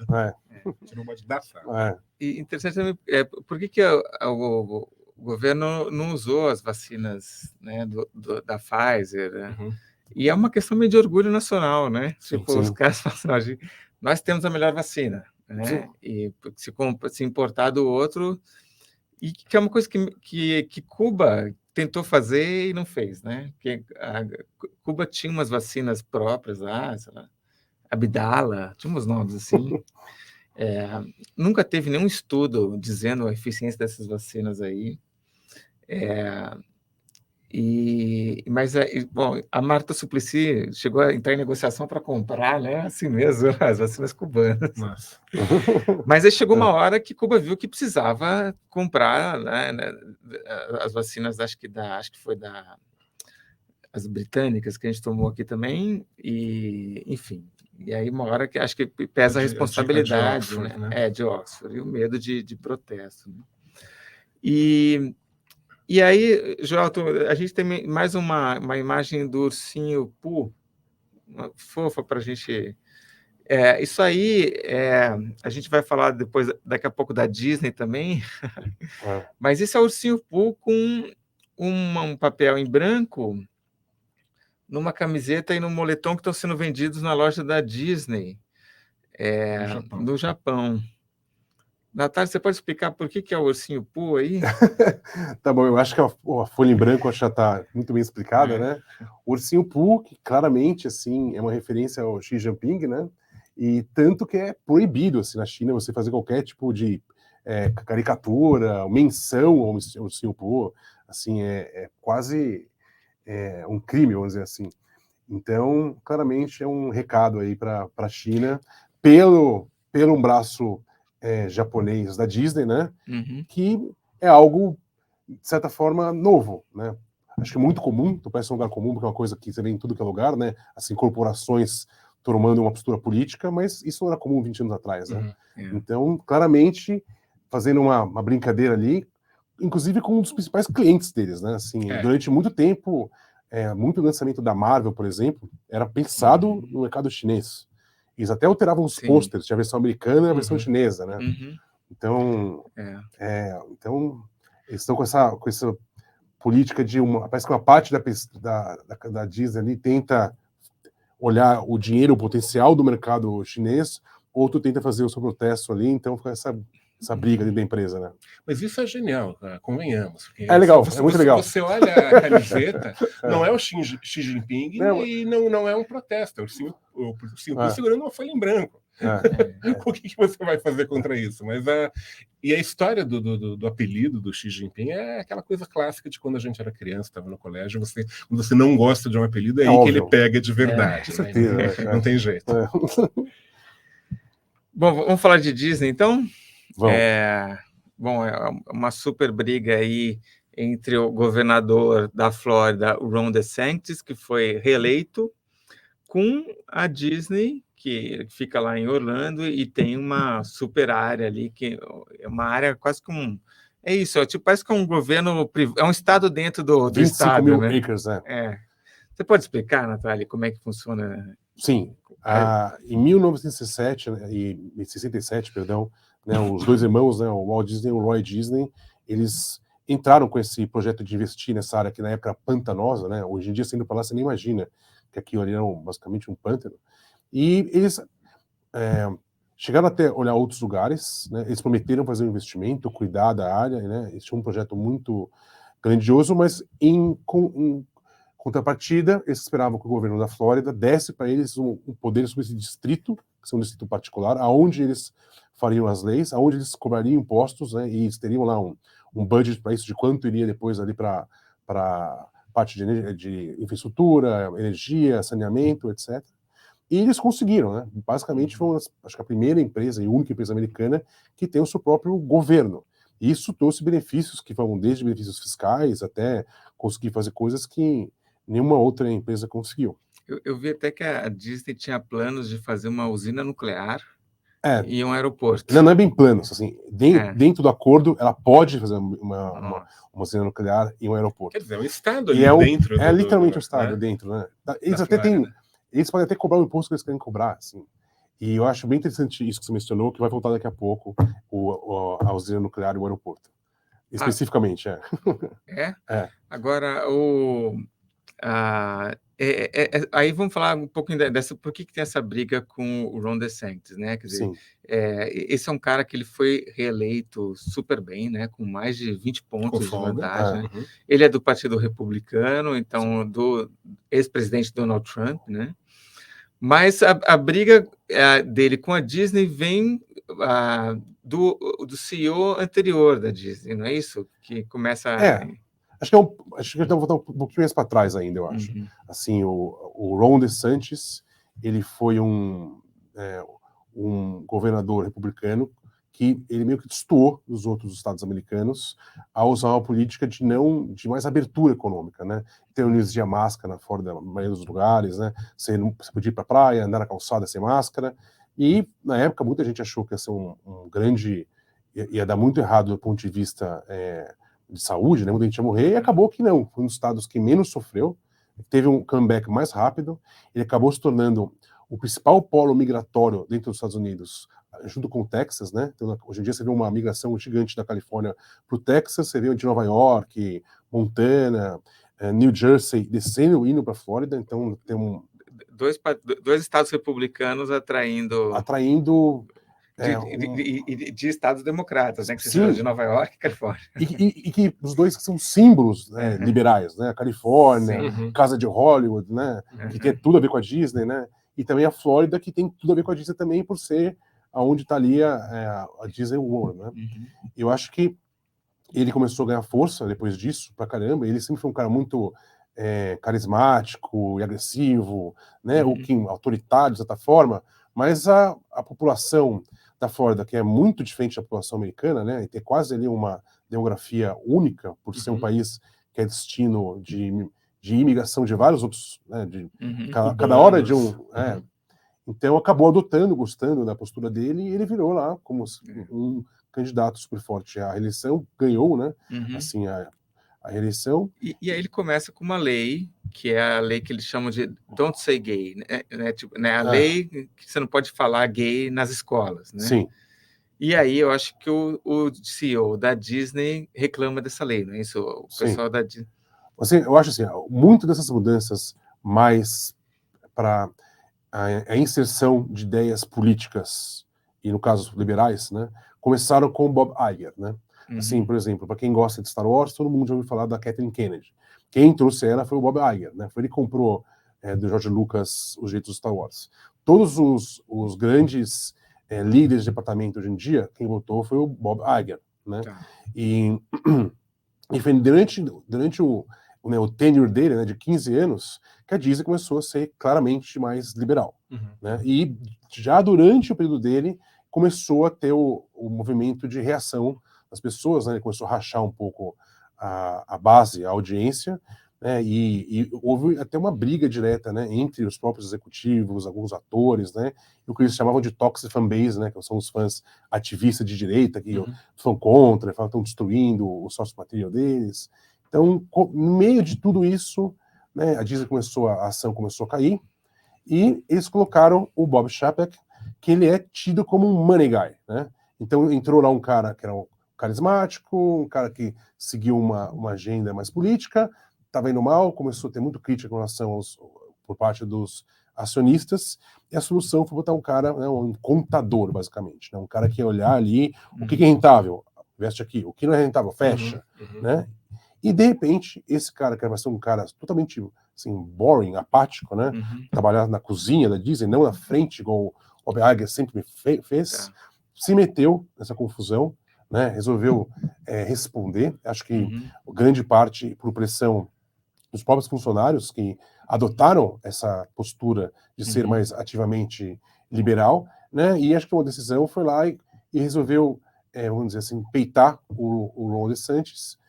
[SPEAKER 2] Tirou o bode da sala.
[SPEAKER 1] E interessante também, por que o governo não usou as vacinas, né, da Pfizer, né? E é uma questão meio de orgulho nacional, né? Tipo, os caras falam assim, nós temos a melhor vacina, né? E se importar do outro, e que é uma coisa que Cuba tentou fazer e não fez, né? Porque Cuba tinha umas vacinas próprias lá, sei lá, Abdala, tinha uns nomes assim. Nunca teve nenhum estudo dizendo a eficiência dessas vacinas aí. Mas bom, a Marta Suplicy chegou a entrar em negociação para comprar, né, assim mesmo, as vacinas cubanas. Mas aí chegou uma hora que Cuba viu que precisava comprar, né, as vacinas, acho que foi as britânicas que a gente tomou aqui também, e enfim. E aí uma hora que acho que pesa a responsabilidade,
[SPEAKER 2] de Oxford,
[SPEAKER 1] né? De Oxford, e o medo de protesto. Né? E aí, Joelton, a gente tem mais uma imagem do ursinho Pooh, fofa para a gente... isso aí, a gente vai falar daqui a pouco da Disney também, mas esse é o ursinho Pooh com um papel em branco, numa camiseta e num moletom que estão sendo vendidos na loja da Disney, no Japão. Natália, você pode explicar por que é o ursinho Pooh aí?
[SPEAKER 3] Tá bom, eu acho que a folha em branco já está muito bem explicada, né? O ursinho Pooh, que claramente, assim, é uma referência ao Xi Jinping, né? E tanto que é proibido, assim, na China, você fazer qualquer tipo de caricatura, menção ao ursinho Pooh, assim, é quase um crime, vamos dizer assim. Então, claramente é um recado aí para a China, pelo um braço japonês da Disney, né?
[SPEAKER 1] Uhum.
[SPEAKER 3] Que é algo, de certa forma, novo, né? Acho que é muito comum, parece um lugar comum, porque é uma coisa que você vê em tudo que é lugar, né? Assim, corporações tomando uma postura política, mas isso não era comum 20 anos atrás, né? Então, claramente, fazendo uma brincadeira ali, inclusive com um dos principais clientes deles, né? Assim, durante muito tempo, muito lançamento da Marvel, por exemplo, era pensado no mercado chinês. Eles até alteravam os posters, tinha a versão americana e a versão chinesa, né? Então, então, eles estão com essa política de parece que uma parte da Disney ali tenta olhar o dinheiro, o potencial do mercado chinês, outro tenta fazer o seu protesto ali, então fica essa briga dentro da empresa, né?
[SPEAKER 2] Mas isso é genial, convenhamos.
[SPEAKER 3] É legal, é muito legal.
[SPEAKER 2] Você olha a camiseta, não é o Xi Jinping e não é um protesto, é o ursinho Pooh segurando uma folha em branco. O que você vai fazer contra isso? Mas e a história do apelido do Xi Jinping é aquela coisa clássica de quando a gente era criança, estava no colégio, quando você não gosta de um apelido, é aí óbvio que ele pega de verdade.
[SPEAKER 3] Com certeza,
[SPEAKER 2] não tem jeito.
[SPEAKER 1] Bom, vamos falar de Disney, então?
[SPEAKER 3] Vamos.
[SPEAKER 1] Bom, é uma super briga aí entre o governador da Flórida, o Ron DeSantis, que foi reeleito, com a Disney, que fica lá em Orlando e tem uma super área ali, que é uma área quase como é isso, tipo, parece que é um governo, é um estado dentro do
[SPEAKER 3] 25
[SPEAKER 1] estado,
[SPEAKER 3] mil
[SPEAKER 1] né?
[SPEAKER 3] acres, né?
[SPEAKER 1] Você pode explicar, Natália, como é que funciona?
[SPEAKER 3] Sim. Em 1967, perdão, né, os dois irmãos, né, o Walt Disney e o Roy Disney, eles entraram com esse projeto de investir nessa área que na época era pantanosa, né? Hoje em dia, sendo para lá, você nem imagina que aquilo ali era basicamente um pântano. E eles chegaram até olhar outros lugares, né? Eles prometeram fazer um investimento, cuidar da área, né? Eles tinham um projeto muito grandioso, mas em contrapartida, eles esperavam que o governo da Flórida desse para eles um poder sobre esse distrito, que é um distrito particular, aonde eles fariam as leis, aonde eles cobrariam impostos, né? E eles teriam lá um budget para isso, de quanto iria depois ali para parte de infraestrutura, energia, saneamento, etc. E eles conseguiram, né? Basicamente foi, acho que a primeira empresa e única empresa americana que tem o seu próprio governo. E isso trouxe benefícios que vão desde benefícios fiscais até conseguir fazer coisas que nenhuma outra empresa conseguiu.
[SPEAKER 1] Eu vi até que a Disney tinha planos de fazer uma usina nuclear e um aeroporto.
[SPEAKER 3] Não é bem planos, assim, dentro do acordo ela pode fazer uma usina nuclear e um aeroporto.
[SPEAKER 2] Quer dizer, um estado ali dentro.
[SPEAKER 3] É literalmente um estado dentro, né? Eles até têm, eles podem até cobrar o imposto que eles querem cobrar, assim. E eu acho bem interessante isso que você mencionou, que vai voltar daqui a pouco a usina nuclear e o aeroporto. Especificamente,
[SPEAKER 1] Agora, aí vamos falar um pouquinho dessa, por que tem essa briga com o Ron DeSantis, né? Quer dizer, esse é um cara que ele foi reeleito super bem, né? Com mais de 20 pontos de vantagem. Né? Ele é do Partido Republicano, então do ex-presidente Donald Trump, né? Mas a briga dele com a Disney vem do CEO anterior da Disney, não é isso? Que começa
[SPEAKER 3] Acho que a gente vai voltar um pouquinho mais para trás ainda, eu acho. Assim, o Ron DeSantis, ele foi um governador republicano que ele meio que destoou dos outros estados americanos a usar uma política de mais abertura econômica, né? Então, ele exigia máscara fora da maioria dos lugares, né? Você podia ir para a praia, andar na calçada sem máscara. E, na época, muita gente achou que ia ser um grande... ia dar muito errado do ponto de vista de saúde, né? Muita gente ia morrer, e acabou que não. Foi um dos estados que menos sofreu, teve um comeback mais rápido, ele acabou se tornando o principal polo migratório dentro dos Estados Unidos, junto com o Texas, né? Então, hoje em dia você vê uma migração gigante da Califórnia para o Texas, você vê de Nova York, Montana, New Jersey, descendo e indo para a Flórida, então tem
[SPEAKER 1] dois estados republicanos atraindo de estados democratas, né? Que você
[SPEAKER 3] Sim.
[SPEAKER 1] falou de Nova York e Califórnia.
[SPEAKER 3] E que os dois são símbolos, né, liberais, né? A Califórnia,
[SPEAKER 1] Sim.
[SPEAKER 3] Casa de Hollywood, né? Que tem tudo a ver com a Disney, né? E também a Flórida, que tem tudo a ver com a Disney também, por ser aonde está ali a Disney World, né? Eu acho que ele começou a ganhar força depois disso, pra caramba. Ele sempre foi um cara muito carismático e agressivo, né? Autoritário, de certa forma. Mas a população da Flórida, que é muito diferente da população americana, né? E tem quase ali uma demografia única, por ser um país que é destino de imigração de vários outros, né? Cada hora de um... Então acabou adotando, gostando da postura dele, e ele virou lá como um candidato super forte à reeleição, ganhou, né? Assim, a reeleição.
[SPEAKER 1] E aí ele começa com uma lei, que é a lei que eles chamam de Don't Say Gay, né? Tipo, né? A lei que você não pode falar gay nas escolas, né?
[SPEAKER 3] Sim.
[SPEAKER 1] E aí eu acho que o CEO da Disney reclama dessa lei, não é isso? O pessoal da Disney.
[SPEAKER 3] Assim, eu acho assim, muito dessas mudanças mais para a inserção de ideias políticas, e no caso liberais, né, começaram com Bob Iger, né? Assim, por exemplo, para quem gosta de Star Wars, todo mundo já ouviu falar da Kathleen Kennedy. Quem trouxe ela foi o Bob Iger, né? Foi ele que comprou do George Lucas os direitos do Star Wars. Todos os grandes líderes de departamento hoje em dia, quem votou foi o Bob Iger, né? E foi durante o tenure dele, né, de 15 anos, que a Disney começou a ser claramente mais liberal, né? E já durante o período dele, começou a ter o movimento de reação das pessoas, né? Ele começou a rachar um pouco a base, a audiência, né? E houve até uma briga direta, né, entre os próprios executivos, alguns atores, né? E o que eles chamavam de toxic fanbase, né? Que são os fãs ativistas de direita, que são contra, estão destruindo o source material deles. Então, no meio de tudo isso, né, a Disney a ação começou a cair, e eles colocaram o Bob Chapek, que ele é tido como um money guy, né? Então entrou lá um cara que era um carismático, um cara que seguiu uma agenda mais política, estava indo mal, começou a ter muito crítica com relação por parte dos acionistas, e a solução foi botar um cara, né, um contador, basicamente, né, um cara que ia olhar ali, o que é rentável, investe aqui, o que não é rentável, fecha, né? E, de repente, esse cara, que vai ser um cara totalmente, assim, boring, apático, né? Trabalhar na cozinha da Disney, não na frente, igual o Bob Iger sempre fez, se meteu nessa confusão, né? Resolveu responder. Acho que grande parte por pressão dos próprios funcionários que adotaram essa postura de ser mais ativamente liberal, né? E acho que uma decisão foi lá e resolveu, vamos dizer assim, peitar o Ron DeSantis,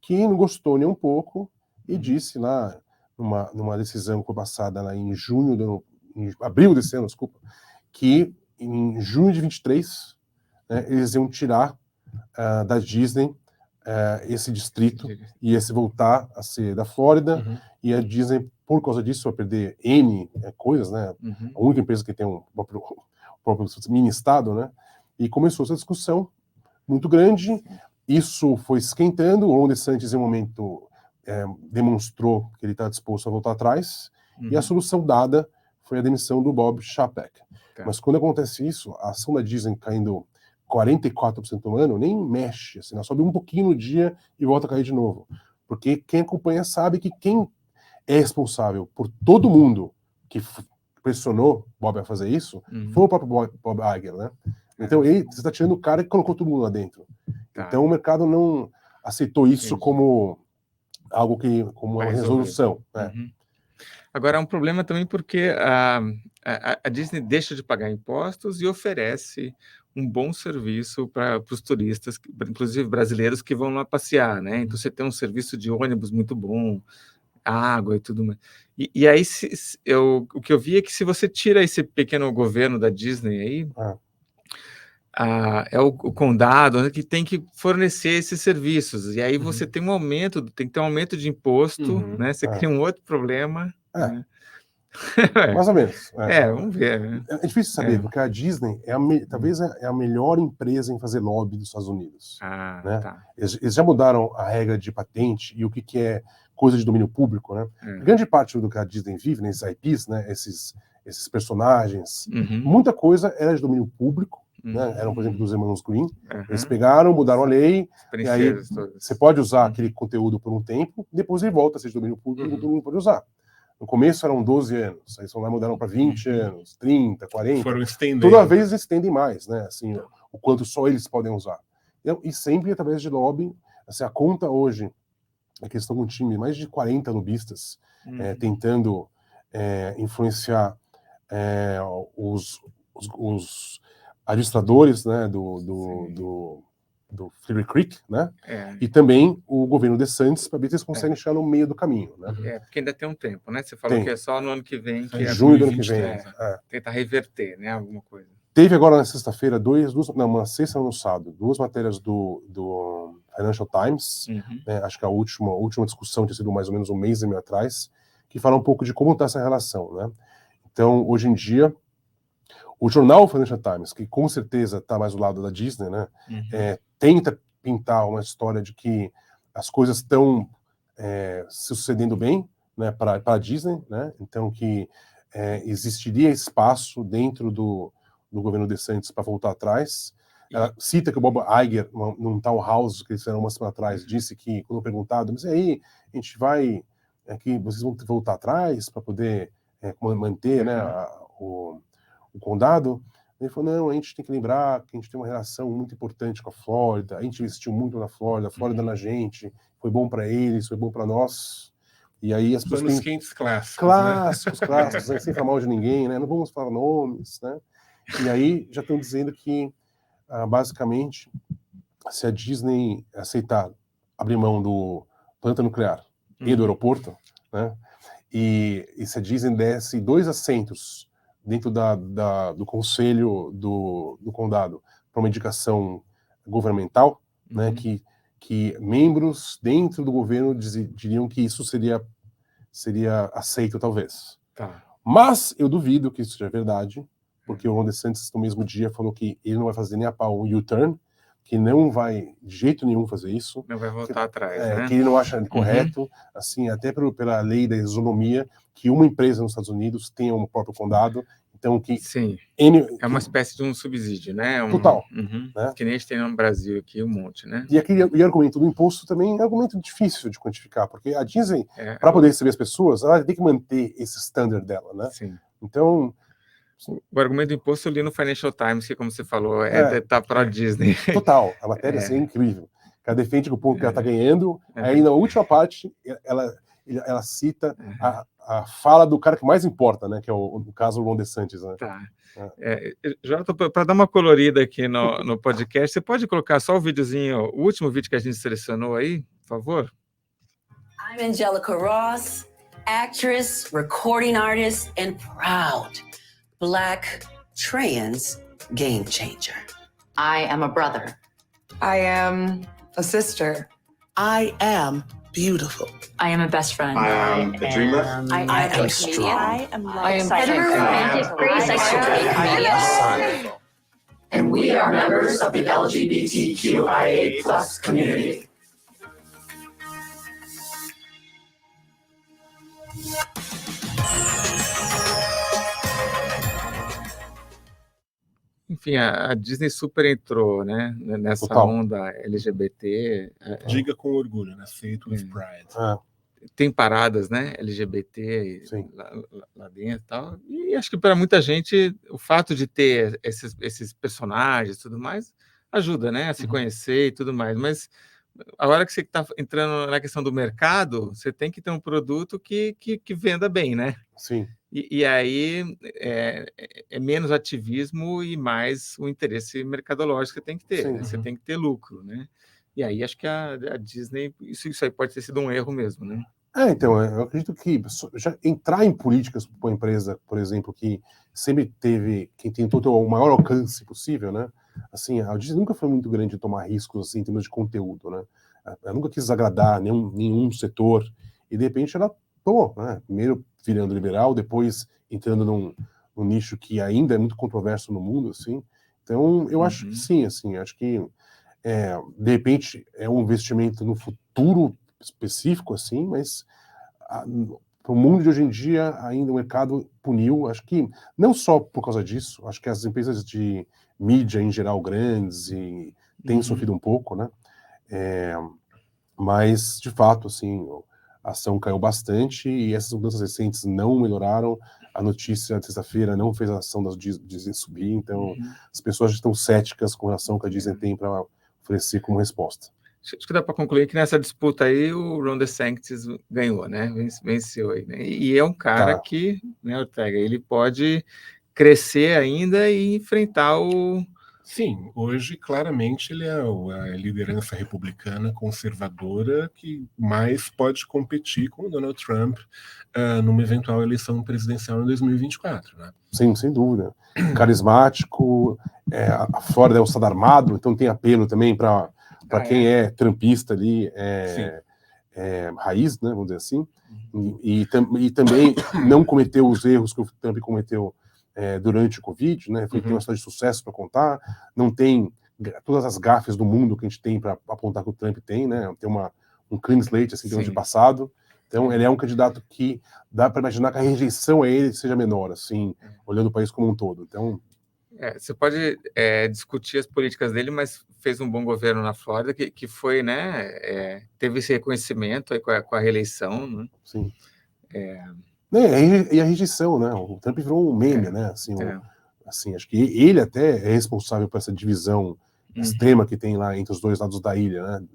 [SPEAKER 3] que não gostou nem um pouco e disse lá, numa decisão que foi passada lá em abril desse ano, desculpa, que em junho de 23, né, eles iam tirar da Disney esse distrito e esse voltar a ser da Flórida, e a Disney, por causa disso, vai perder N coisas, né? A única empresa que tem um próprio mini-estado, né? E começou essa discussão muito grande. Isso foi esquentando. O Ron DeSantis, em um momento, demonstrou que ele está disposto a voltar atrás, e a solução dada foi a demissão do Bob Chapek. Mas quando acontece isso, a ação da Disney caindo 44% no ano, nem mexe, assim, ela sobe um pouquinho no dia e volta a cair de novo. Porque quem acompanha sabe que quem é responsável por todo mundo que pressionou Bob a fazer isso foi o próprio Bob Iger, né? Então você está tirando o cara que colocou todo mundo lá dentro. Então o mercado não aceitou isso como algo como uma resolução.
[SPEAKER 1] Agora, é um problema também porque a Disney deixa de pagar impostos e oferece um bom serviço para os turistas, inclusive brasileiros, que vão lá passear, né? Então você tem um serviço de ônibus muito bom, água e tudo mais. E aí o que eu vi é que se você tira esse pequeno governo da Disney aí, é o condado, né, que tem que fornecer esses serviços. E aí você tem tem que ter um aumento de imposto, né? Você cria um outro problema. Né?
[SPEAKER 3] Mais ou menos.
[SPEAKER 1] Vamos ver. Né?
[SPEAKER 3] É difícil saber, porque a Disney talvez é a melhor empresa em fazer lobby dos Estados Unidos. Né? Eles já mudaram a regra de patente e o que é coisa de domínio público, né? Grande parte do que a Disney vive, né, esses IPs, né, esses personagens, muita coisa era de domínio público, né? Eram, por exemplo, dos irmãos Green.
[SPEAKER 1] Uhum.
[SPEAKER 3] Eles pegaram, mudaram a lei, e aí
[SPEAKER 1] Todas.
[SPEAKER 3] você pode usar aquele conteúdo por um tempo, depois ele volta a ser de domínio público, todo mundo pode usar. No começo eram 12 anos, aí só mudaram para 20 anos, 30, 40.
[SPEAKER 2] Foram estendendo.
[SPEAKER 3] Toda vez eles estendem mais, né? Assim, o quanto só eles podem usar. E sempre através de lobby. Assim, a conta hoje, a questão com um time, mais de 40 lobistas tentando influenciar os administradores, né, do Clear Creek, né? E também o governo DeSantis, para ver se eles conseguem chegar no meio do caminho, né?
[SPEAKER 1] Porque ainda tem um tempo, né? Você falou que é só no ano que vem, que é
[SPEAKER 3] junho do ano que vem.
[SPEAKER 1] Tentar reverter, né, alguma coisa.
[SPEAKER 3] Teve agora na sexta-feira uma sexta e um sábado, 2 matérias do Financial Times, né, acho que a última discussão tinha sido mais ou menos um mês e meio atrás, que fala um pouco de como está essa relação, né? Então, hoje em dia, o jornal Financial Times, que com certeza está mais do lado da Disney, né, tenta pintar uma história de que as coisas estão se sucedendo bem, né, para a Disney, né? Então que existiria espaço dentro do governo DeSantis para voltar atrás. Ela cita que o Bob Iger, num townhouse que eles fizeram uma semana atrás, disse que, quando perguntado, mas aí, a gente vai, aqui, vocês vão voltar atrás para poder manter, né, o condado? Ele falou, não, a gente tem que lembrar que a gente tem uma relação muito importante com a Flórida, a gente investiu muito na Flórida, a Flórida na gente, foi bom para eles, foi bom para nós. E aí as pessoas
[SPEAKER 2] têm quentes clássicos,
[SPEAKER 3] né, sem falar mal de ninguém, né, não vamos falar nomes, né? E aí já estão dizendo que, basicamente, se a Disney aceitar abrir mão do planta nuclear e do aeroporto, né, e se a Disney desse 2 assentos dentro do conselho do condado para uma indicação governamental, né, que membros dentro do governo diriam que isso seria aceito, talvez.
[SPEAKER 1] Tá.
[SPEAKER 3] Mas eu duvido que isso seja verdade, porque o Ron DeSantis, no mesmo dia, falou que ele não vai fazer nem a pau um U-turn, que não vai de jeito nenhum fazer isso.
[SPEAKER 1] Não vai voltar atrás, né?
[SPEAKER 3] Que ele não acha correto, assim, até pela lei da isonomia, que uma empresa nos Estados Unidos tenha um próprio condado. Então, que
[SPEAKER 1] sim, é uma espécie de um subsídio, né?
[SPEAKER 3] Total.
[SPEAKER 1] Né? Que nem a gente tem no Brasil aqui, um monte, né?
[SPEAKER 3] E o argumento do imposto também é um argumento difícil de quantificar, porque a Disney, para poder receber as pessoas, ela tem que manter esse standard dela, né?
[SPEAKER 1] Sim.
[SPEAKER 3] Então...
[SPEAKER 1] O argumento do imposto eu li no Financial Times, que, como você falou, tá para a Disney.
[SPEAKER 3] Total, a matéria assim, é incrível. Ela defende que o ponto que ela está ganhando, aí na última parte, ela cita a fala do cara que mais importa, né? Que é o caso do Ron DeSantis, né?
[SPEAKER 1] Tá. Jota, para dar uma colorida aqui no podcast, você pode colocar só o videozinho, o último vídeo que a gente selecionou aí, por favor?
[SPEAKER 7] I'm Angelica Ross, actress, recording artist, and proud Black trans game changer.
[SPEAKER 8] I am a brother.
[SPEAKER 9] I am a sister.
[SPEAKER 10] I am beautiful.
[SPEAKER 8] I am a best friend.
[SPEAKER 11] I am a dreamer.
[SPEAKER 7] I am strong.
[SPEAKER 9] I am
[SPEAKER 11] excited. And we are members of the LGBTQIA+ community.
[SPEAKER 1] Enfim, a Disney super entrou, né, nessa onda LGBT.
[SPEAKER 2] Diga com orgulho, né? Say it with pride.
[SPEAKER 1] Tem paradas, né, LGBT lá dentro e tal. E acho que para muita gente o fato de ter esses personagens e tudo mais ajuda, né, a se conhecer e tudo mais. Mas agora que você está entrando na questão do mercado, você tem que ter um produto que venda bem, né?
[SPEAKER 3] Sim.
[SPEAKER 1] E aí é menos ativismo e mais o interesse mercadológico que você tem que ter, né? Você tem que ter lucro, né? E aí acho que a Disney, isso aí pode ter sido um erro mesmo, né?
[SPEAKER 3] Então, eu acredito que já entrar em políticas para uma empresa, por exemplo, que sempre teve, quem tentou ter o maior alcance possível, né? Assim, a Disney nunca foi muito grande de tomar riscos assim, em termos de conteúdo, né? Ela nunca quis agradar nenhum setor, e de repente ela tomou, né? Primeiro virando liberal, depois entrando num nicho que ainda é muito controverso no mundo, assim. Então, eu acho que sim, assim, acho que de repente é um investimento no futuro específico, assim, mas para o mundo de hoje em dia, ainda o mercado puniu, acho que não só por causa disso, acho que as empresas de mídia em geral grandes têm sofrido um pouco, né? Mas, de fato, assim, a ação caiu bastante e essas mudanças recentes não melhoraram. A notícia de sexta-feira não fez a ação da Disney subir, então as pessoas estão céticas com relação ao que a Disney tem para oferecer como resposta.
[SPEAKER 1] Acho que dá para concluir que nessa disputa aí o Ron DeSantis ganhou, né? Venceu aí, né? E é um cara que, né, Ortega, ele pode crescer ainda e enfrentar o...
[SPEAKER 2] Sim, hoje claramente ele é a liderança republicana conservadora que mais pode competir com o Donald Trump numa eventual eleição presidencial em 2024, né?
[SPEAKER 3] Sim, sem dúvida. Carismático, a Flórida é um estado armado, então tem apelo também para quem é trumpista ali, raiz, né, vamos dizer assim, e também não cometeu os erros que o Trump cometeu durante o Covid, né? Tem uma história de sucesso para contar, não tem todas as gafes do mundo que a gente tem para apontar que o Trump tem, né? Tem um clean slate assim, de passado. Então ele é um candidato que dá para imaginar que a rejeição a ele seja menor, assim, olhando o país como um todo. Então
[SPEAKER 1] você pode discutir as políticas dele, mas fez um bom governo na Flórida que foi, né? Teve esse reconhecimento aí com a reeleição, né?
[SPEAKER 3] Sim. E a rejeição, né? O Trump virou um meme, né? Assim, acho que ele até é responsável por essa divisão extrema que tem lá entre os dois lados da ilha, né?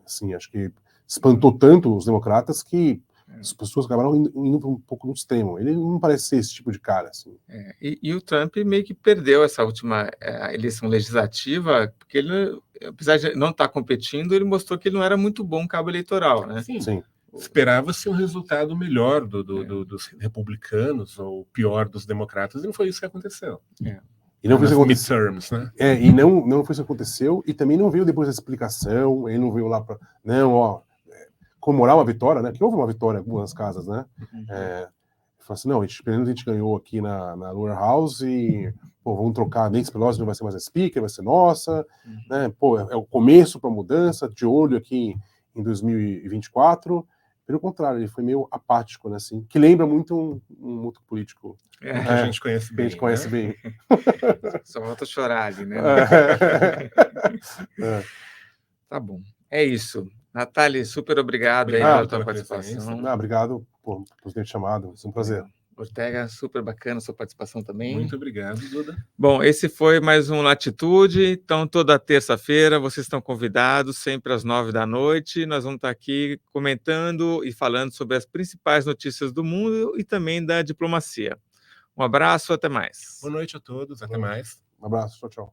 [SPEAKER 3] Assim, acho que espantou tanto os democratas que as pessoas acabaram indo um pouco no extremo. Ele não parece ser esse tipo de cara, assim.
[SPEAKER 1] E o Trump meio que perdeu essa última eleição legislativa, porque ele, apesar de não estar competindo, ele mostrou que ele não era muito bom cabo eleitoral, né?
[SPEAKER 3] Sim.
[SPEAKER 2] Esperava-se um resultado melhor dos republicanos ou pior dos democratas, e não foi isso que aconteceu.
[SPEAKER 3] E não foi isso que aconteceu.
[SPEAKER 2] Midterms, né?
[SPEAKER 3] E não foi isso que aconteceu, e também não veio depois da explicação, ele não veio lá para comemorar uma vitória, né? Que houve uma vitória em algumas casas, né? Falou assim, não, pelo menos a gente ganhou aqui na Lower House e vamos trocar, Nancy Pelosi não vai ser mais a speaker, vai ser nossa, né? É o começo para a mudança, de olho aqui em 2024. Pelo contrário, ele foi meio apático, né, assim, que lembra muito um outro político
[SPEAKER 2] que a gente conhece bem.
[SPEAKER 3] Bem.
[SPEAKER 1] Só falta chorar ali, né? Tá bom. É isso. Natália, super obrigado aí pela tua participação.
[SPEAKER 3] Obrigado por ter chamado, foi um prazer.
[SPEAKER 1] Ortega, super bacana a sua participação também.
[SPEAKER 2] Muito obrigado, Duda.
[SPEAKER 1] Bom, esse foi mais um Latitude. Então, toda terça-feira vocês estão convidados, sempre às 9h. Nós vamos estar aqui comentando e falando sobre as principais notícias do mundo e também da diplomacia. Um abraço, até mais.
[SPEAKER 2] Boa noite a todos, até mais.
[SPEAKER 3] Um abraço, tchau.